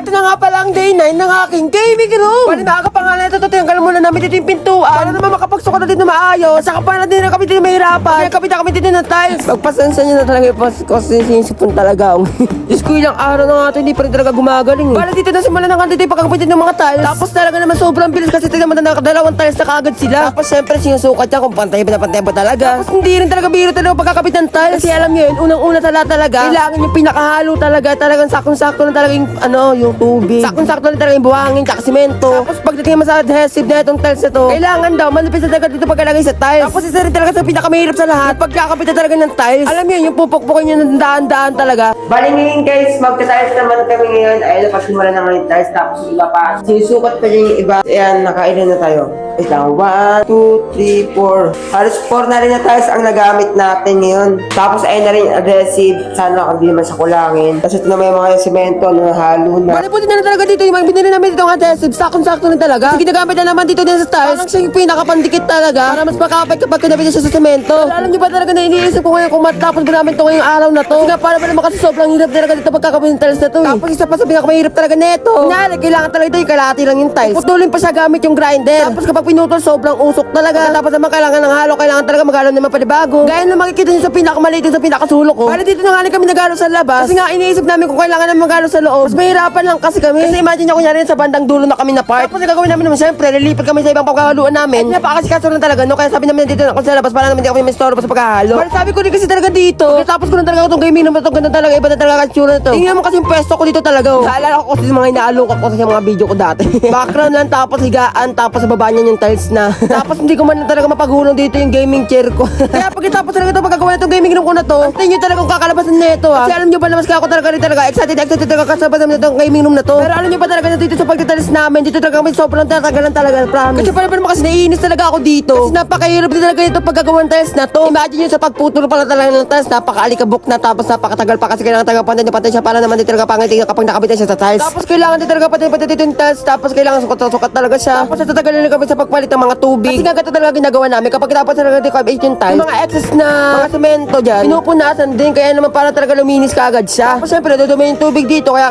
Ito na nga pala ang day 9 ng aking gaming room. Bali maaga pa nga na ito. Tinanggal muna namin dito yung pintuan para naman makapagsukat na dito maayos. Saka pa na din na kami dito mahirapan. Kaya kami na kami dito ng tiles. Magpasensya nyo na talaga yung kasi sinisipon talaga. Diyos ko, ilang araw na nga ito, hindi pa rin talaga gumagaling. Bali dito na simula na nga dito yung pagkakapit ng mga tiles. Tapos talaga naman sobrang bilis kasi tignan mo na dalawang tiles na kaagad sila. Tapos syempre sinusukat niya kung pantay ba talaga. Tapos hindi rin talaga biro talaga pagkakapit ng tiles. Kasi alam nyo yun, unang-una talaga kailangan yung pinakahalo talaga. Talagang sakong-sakto na talaga yung yung tubig. Sakong-sakto na talaga yung buhangin tsaka simento. Tapos pagdating mo sa adhesive na itong tiles na to, kailangan daw manipis na talaga dito pagkalagay sa tiles. Tapos isa rin talaga sa pinakamahirap sa lahat, pagkakapit na talaga ng tiles. Alam nyo yung pupukpukin nyo ng daan-daan talaga. Bali ngayon guys, magka-tiles naman kami ngayon. Ay, napasimula na ngayon tiles. Tapos yung iba pa, sinusukat pa yung iba. Ayan, nakailan na tayo. Wait lang, 1, 2, 3, 4. Halos 4 na rin na tiles ang nagamit natin ngayon. Tapos ayun na rin adhesive. Sana hindi naman siya kulangin. Kasi ito naman yung mga semento na halo na. Bali buti na talaga dito. Yung binili namin dito ng adhesive. Sakong-sakto na talaga. Kasi ginagamit na naman dito din sa tiles. Parang siya yung pinakapandikit talaga. Para mas makapit kapag kinabit siya sa semento. Alam niyo ba talaga na iniisip ko ngayon kung matapos ginamit ito ngayong araw na to. Kasi nga para ba naman kasi sobrang hirap talaga dito pagkakabit ng tiles na to. Tapos isa pa sa pinakamahirap talaga neto. Kunyari, kailangan talaga ito yung kalahati lang yung tiles. Putulin pa siya gamit yung grinder. Tapos kapag pinutol, sobrang usok talaga. Tapos naman kailangan ng halo, kailangan talaga mag-halo naman panibago. Gaya na makikita niyo sa pinakamaliit sa pinakasulok ko. Bali dito na nga kami nag-halo sa labas. Kasi nga iniisip namin kung kailangan naman mag-halo sa loob. Mas mahirapan lang kasi kami. Kasi imagine niyo kunyari sa bandang dulo na kami na part. Tapos gagawin namin naman syempre, lilipat kami sa ibang pagkakaluan namin. At napakasikaso na talaga, no? Kaya sabi namin dito ako sa labas para naman hindi kami may store sa pagkahalo. Bali sabi ko din kasi talaga dito. Tapos ko na talaga itong gaming naman itong ganda talaga. Iba na talaga ang tsura nito. Tingnan mo kasi yung pwesto ko dito talaga. Naalala ko kasi mga inaalok ko sa mga video ko dati. Background lang, tapos higaan, tapos sa baba niya yung tiles na. Tapos hindi ko man talaga mapagulong dito yung gaming chair ko. Kaya pagkatapos talaga ito pagkagawa na itong gaming room ko na to, antayin nyo talaga kung kakalabasan nito ha. Kasi alam nyo ba na mas ako talaga rin talaga excited talaga kasabas namin itong gaming room na to. Pero alam nyo ba talaga na dito sa pagtatalis namin, dito talaga kami sobrang tatagalan talaga, promise. Kasi pala naman kasi naiinis talaga ako dito. Kasi napakahirap din talaga dito pagkagawa ng tiles na to. Imagine nyo sa pagputol pala talaga ng tiles, napakaalikabok na, tapos napakatagal pa kasi kailangan talaga pantay siya para naman dito talaga pangitin kapag nakabitan siya sa tiles. Tapos kailangan din talaga pati dito yung tiles, tapos kailangan sukat talaga siya. Tapos natatagal na kami sa pagpalit ng mga tubig. Kasi nga ganito talaga ginagawa namin kapag tapos talaga dito kami yung tiles. Yung mga excess na mga semento dyan, pinupunasan din, kaya naman para talaga luminis kaagad siya. Tapos syempre dudumi yung tubig dito, kaya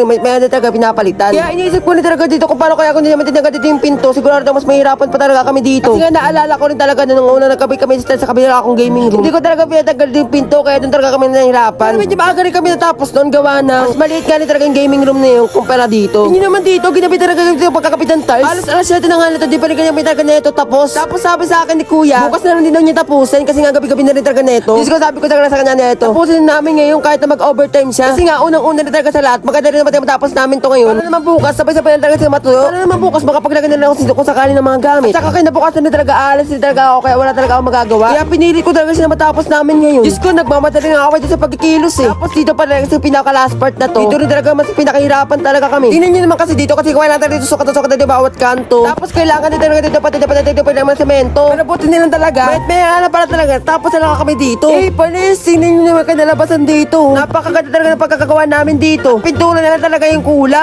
may talaga pinapalitan. Kaya iniisip ko rin talaga dito kung paano kaya kung hindi naman tinagad dito yung pinto, sigurado mas mahirapan pa talaga kami dito. Kasi nga naalala ko rin talaga na nung una nagkabit kami sa kabila akong gaming room. Hindi ko talaga pinatanggal yung pinto, kaya doon talaga kami nahihirapan. Pero medyo maaga rin kami natapos noon, gawa na mas maliit nga rin talaga yung gaming room na yun kumpara dito. Hindi naman dito, ginabit talaga yung pagkakapit ng tiles. Alas 7 na nga nito, di pa rin kanya talaga neto tapos. Tapos sabi sa akin ni kuya, bukas na lang din daw niya tapusin kasi nga gabi-gabi na rin talaga neto. Diyos ko, sabi ko talaga sa kanya neto, tapusin namin ngayon kahit na mag-overtime siya. Kasi nga unang-una rin talaga sa lahat, maganda rin naman matapos namin to ngayon. Para naman bukas, sabay-sabay na talaga sila matuyo. Para naman bukas, makapaglagay na lang ako kung sakali ng mga gamit. At saka kinabukasan na talaga alas din talaga ako, kaya wala talaga ako magagawa. Kaya pinili ko talaga siya na matapos namin ngayon. Diyos ko, nagmamadali nga ako dito sa pagkikilos eh. Tapos dito pa talaga sa pinaka-last part na to. Dito rin talaga mas pinakahirapan talaga kami. Tingnan nyo naman kasi dito kasi kailangan talaga dito sukat na bawat kanto. Tapos kailangan din talaga dito pati dito pa naman semento. Pero buti nilang talaga. May ano para talaga. Tapos na kami dito. Eh, panis, tingnan nyo naman kanalabasan dito. Napakaganda talaga ng pagkakagawa namin dito. Pintulan na lang talaga yung kulang.